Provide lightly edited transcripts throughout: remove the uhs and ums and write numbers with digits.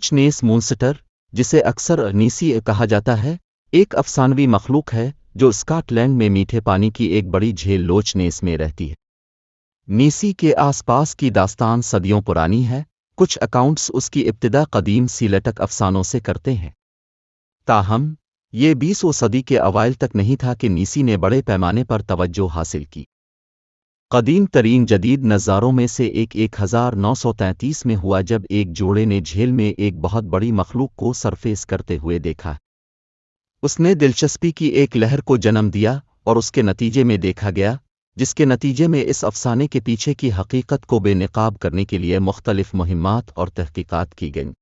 لوچ نیس مونسٹر، جسے اکثر نیسی کہا جاتا ہے، ایک افسانوی مخلوق ہے جو اسکاٹ لینڈ میں میٹھے پانی کی ایک بڑی جھیل لوچ نیس میں رہتی ہے۔ نیسی کے آس پاس کی داستان صدیوں پرانی ہے، کچھ اکاؤنٹس اس کی ابتدا قدیم سیلٹک افسانوں سے کرتے ہیں۔ تاہم، یہ 20ویں صدی کے اوائل تک نہیں تھا کہ نیسی نے بڑے پیمانے پر توجہ حاصل کی۔ قدیم ترین جدید نظاروں میں سے ایک 1933 میں ہوا جب ایک جوڑے نے جھیل میں ایک بہت بڑی مخلوق کو سرفیس کرتے ہوئے دیکھا۔ اس نے دلچسپی کی ایک لہر کو جنم دیا اور اس کے نتیجے میں دیکھا گیا، جس کے نتیجے میں اس افسانے کے پیچھے کی حقیقت کو بے نقاب کرنے کے لیے مختلف مہمات اور تحقیقات کی گئیں۔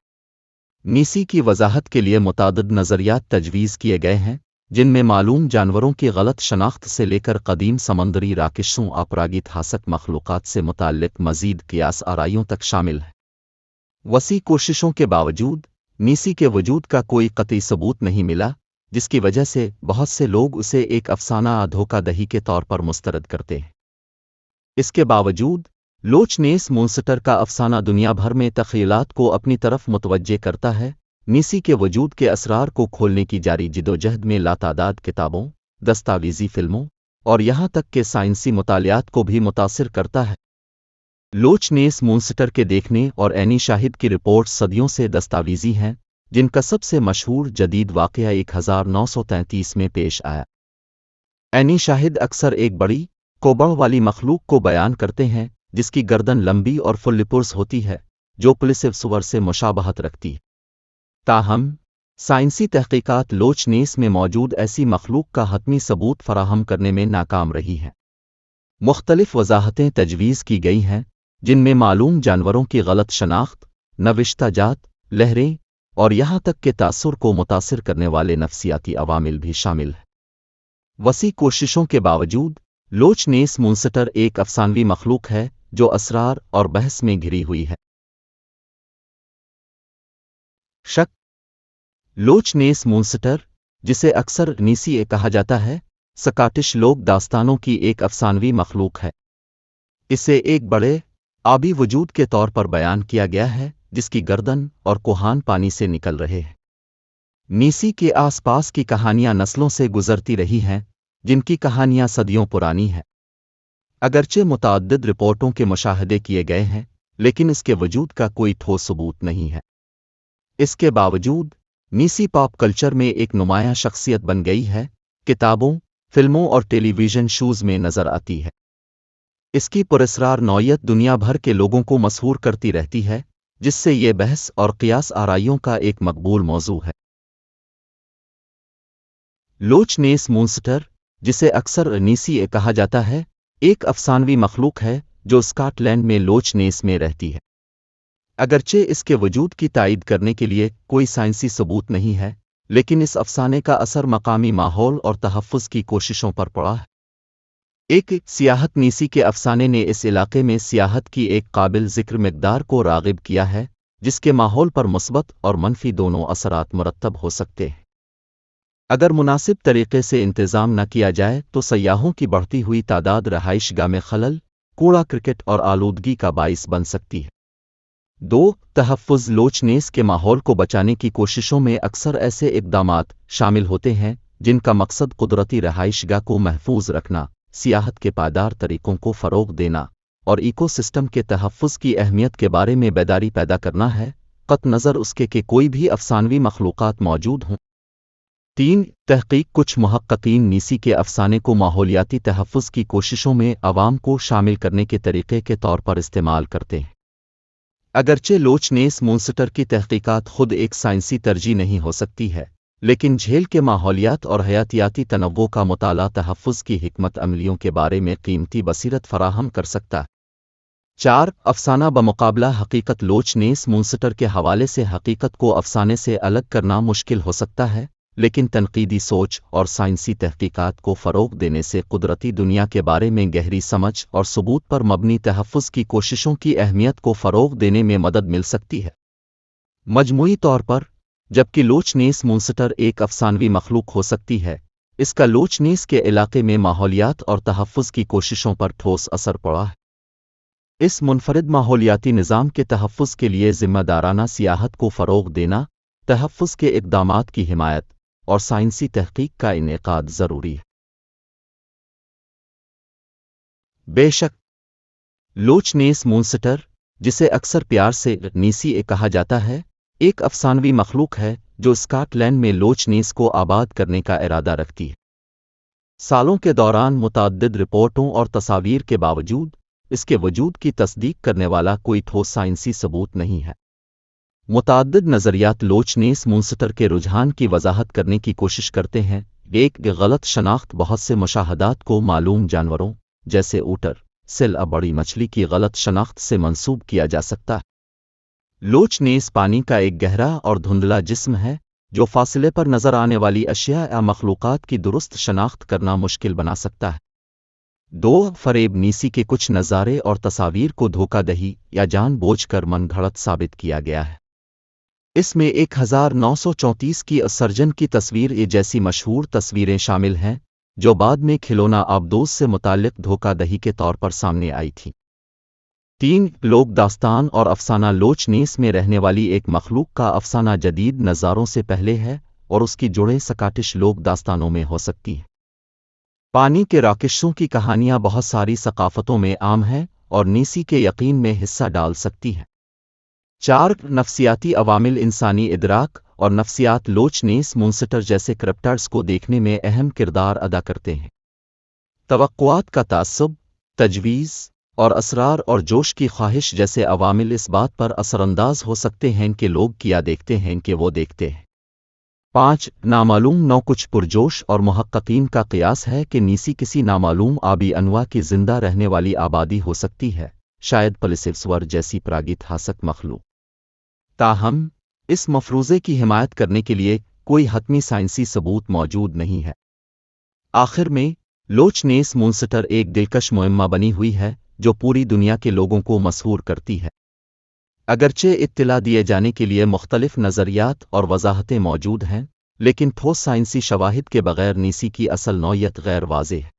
نیسی کی وضاحت کے لیے متعدد نظریات تجویز کیے گئے ہیں، جن میں معلوم جانوروں کی غلط شناخت سے لے کر قدیم سمندری راکشوں اپراگیتہاسک مخلوقات سے متعلق مزید قیاس آرائیوں تک شامل ہے۔ وسیع کوششوں کے باوجود نیسی کے وجود کا کوئی قطعی ثبوت نہیں ملا، جس کی وجہ سے بہت سے لوگ اسے ایک افسانہ دھوکہ دہی کے طور پر مسترد کرتے ہیں۔ اس کے باوجود لوچ نیس مونسٹر کا افسانہ دنیا بھر میں تخیلات کو اپنی طرف متوجہ کرتا ہے۔ نیسی کے وجود کے اسرار کو کھولنے کی جاری جدوجہد میں لاتعداد کتابوں، دستاویزی فلموں اور یہاں تک کہ سائنسی مطالعات کو بھی متاثر کرتا ہے۔ لوچ نیس مونسٹر کے دیکھنے اور عینی شاہد کی رپورٹ صدیوں سے دستاویزی ہیں، جن کا سب سے مشہور جدید واقعہ 1933 میں پیش آیا۔ عینی شاہد اکثر ایک بڑی، کوبڑ والی مخلوق کو بیان کرتے ہیں جس کی گردن لمبی اور فلپرز ہوتی ہے، جو پلیسیو سور سے مشابہت رکھتی ہے۔ تاہم، سائنسی تحقیقات لوچ نیس میں موجود ایسی مخلوق کا حتمی ثبوت فراہم کرنے میں ناکام رہی ہیں۔ مختلف وضاحتیں تجویز کی گئی ہیں، جن میں معلوم جانوروں کی غلط شناخت، نوشتہ جات، لہریں اور یہاں تک کہ تاثر کو متاثر کرنے والے نفسیاتی عوامل بھی شامل ہیں۔ وسیع کوششوں کے باوجود لوچ نیس مونسٹر ایک افسانوی مخلوق ہے جو اسرار اور بحث میں گھری ہوئی ہے۔ شک۔ لوچ نیس مونسٹر، جسے اکثر نیسی کہا جاتا ہے، سکاٹش لوک داستانوں کی ایک افسانوی مخلوق ہے۔ اسے ایک بڑے، آبی وجود کے طور پر بیان کیا گیا ہے جس کی گردن اور کوہان پانی سے نکل رہے ہیں۔ نیسی کے آس پاس کی کہانیاں نسلوں سے گزرتی رہی ہیں، جن کی کہانیاں صدیوں پرانی ہیں۔ اگرچہ متعدد رپورٹوں کے مشاہدے کیے گئے ہیں، لیکن اس کے وجود کا کوئی ٹھوس ثبوت نہیں ہے۔ اس کے باوجود نیسی پاپ کلچر میں ایک نمایاں شخصیت بن گئی ہے، کتابوں، فلموں اور ٹیلی ویژن شوز میں نظر آتی ہے۔ اس کی پراسرار نوعیت دنیا بھر کے لوگوں کو مسحور کرتی رہتی ہے، جس سے یہ بحث اور قیاس آرائیوں کا ایک مقبول موضوع ہے۔ لوچ نیس مونسٹر، جسے اکثر نیسی کہا جاتا ہے، ایک افسانوی مخلوق ہے جو اسکاٹ لینڈ میں لوچ نیس میں رہتی ہے۔ اگرچہ اس کے وجود کی تائید کرنے کے لیے کوئی سائنسی ثبوت نہیں ہے، لیکن اس افسانے کا اثر مقامی ماحول اور تحفظ کی کوششوں پر پڑا ہے۔ ایک سیاحت نیسی کے افسانے نے اس علاقے میں سیاحت کی ایک قابل ذکر مقدار کو راغب کیا ہے، جس کے ماحول پر مثبت اور منفی دونوں اثرات مرتب ہو سکتے ہیں۔ اگر مناسب طریقے سے انتظام نہ کیا جائے تو سیاحوں کی بڑھتی ہوئی تعداد رہائش گاہ میں خلل، کوڑا کرکٹ اور آلودگی کا باعث بن سکتی ہے۔ 2. تحفظ۔ لوچ نیس کے ماحول کو بچانے کی کوششوں میں اکثر ایسے اقدامات شامل ہوتے ہیں جن کا مقصد قدرتی رہائش گاہ کو محفوظ رکھنا، سیاحت کے پائیدار طریقوں کو فروغ دینا اور ایکو سسٹم کے تحفظ کی اہمیت کے بارے میں بیداری پیدا کرنا ہے، قطع نظر اس کے کہ کوئی بھی افسانوی مخلوقات موجود ہوں۔ 3. تحقیق۔ کچھ محققین نیسی کے افسانے کو ماحولیاتی تحفظ کی کوششوں میں عوام کو شامل کرنے کے طریقے کے طور پر استعمال کرتے ہیں۔ اگرچہ لوچ نیس مونسٹر کی تحقیقات خود ایک سائنسی ترجیح نہیں ہو سکتی ہے، لیکن جھیل کے ماحولیات اور حیاتیاتی تنوع کا مطالعہ تحفظ کی حکمت عملیوں کے بارے میں قیمتی بصیرت فراہم کر سکتا ہے۔ 4. افسانہ بمقابلہ حقیقت۔ لوچ نیس مونسٹر کے حوالے سے حقیقت کو افسانے سے الگ کرنا مشکل ہو سکتا ہے، لیکن تنقیدی سوچ اور سائنسی تحقیقات کو فروغ دینے سے قدرتی دنیا کے بارے میں گہری سمجھ اور ثبوت پر مبنی تحفظ کی کوششوں کی اہمیت کو فروغ دینے میں مدد مل سکتی ہے۔ مجموعی طور پر، جبکہ لوچ نیس مونسٹر ایک افسانوی مخلوق ہو سکتی ہے، اس کا لوچ نیس کے علاقے میں ماحولیات اور تحفظ کی کوششوں پر ٹھوس اثر پڑا ہے۔ اس منفرد ماحولیاتی نظام کے تحفظ کے لیے ذمہ دارانہ سیاحت کو فروغ دینا، تحفظ کے اقدامات کی حمایت اور سائنسی تحقیق کا انعقاد ضروری ہے۔ بے شک لوچ نیس مونسٹر، جسے اکثر پیار سے نیسی کہا جاتا ہے، ایک افسانوی مخلوق ہے جو اسکاٹ لینڈ میں لوچ نیس کو آباد کرنے کا ارادہ رکھتی ہے۔ سالوں کے دوران متعدد رپورٹوں اور تصاویر کے باوجود اس کے وجود کی تصدیق کرنے والا کوئی ٹھوس سائنسی ثبوت نہیں ہے۔ متعدد نظریات لوچ نیس مونسٹر کے رجحان کی وضاحت کرنے کی کوشش کرتے ہیں۔ ایک غلط شناخت بہت سے مشاہدات کو معلوم جانوروں جیسے اوٹر، سیل یا بڑی مچھلی کی غلط شناخت سے منسوب کیا جا سکتا ہے۔ لوچ نیس پانی کا ایک گہرا اور دھندلا جسم ہے جو فاصلے پر نظر آنے والی اشیاء یا مخلوقات کی درست شناخت کرنا مشکل بنا سکتا ہے۔ فریب نیسی کے کچھ نظارے اور تصاویر کو دھوکہ دہی یا جان بوجھ کر من گھڑت ثابت کیا گیا ہے۔ اس میں 1934 کی سرجن کی تصویر جیسی مشہور تصویریں شامل ہیں جو بعد میں کھلونا آبدوز سے متعلق دھوکہ دہی کے طور پر سامنے آئی تھی۔ 3 لوک داستان اور افسانہ لوچ نیس میں رہنے والی ایک مخلوق کا افسانہ جدید نظاروں سے پہلے ہے اور اس کی جڑیں سکاٹش لوک داستانوں میں ہو سکتی ہیں۔ پانی کے راکشوں کی کہانیاں بہت ساری ثقافتوں میں عام ہیں اور نیسی کے یقین میں حصہ ڈال سکتی ہیں۔ 4 نفسیاتی عوامل انسانی ادراک اور نفسیات لوچ نیس مونسٹر جیسے کرپٹرز کو دیکھنے میں اہم کردار ادا کرتے ہیں۔ توقعات کا تعصب، تجویز اور اسرار اور جوش کی خواہش جیسے عوامل اس بات پر اثر انداز ہو سکتے ہیں کہ لوگ کیا دیکھتے ہیں کہ وہ دیکھتے ہیں۔ 5 نامعلوم نو کچھ پرجوش اور محققین کا قیاس ہے کہ نیسی کسی نامعلوم آبی انواع کی زندہ رہنے والی آبادی ہو سکتی ہے، شاید پلیسیوسور جیسی پراگیتہاسک مخلوق۔ تاہم اس مفروضے کی حمایت کرنے کے لیے کوئی حتمی سائنسی ثبوت موجود نہیں ہے۔ آخر میں لوچ نیس مونسٹر ایک دلکش معمہ بنی ہوئی ہے جو پوری دنیا کے لوگوں کو مسحور کرتی ہے۔ اگرچہ اطلاع دیے جانے کے لیے مختلف نظریات اور وضاحتیں موجود ہیں، لیکن ٹھوس سائنسی شواہد کے بغیر نیسی کی اصل نوعیت غیر واضح ہے۔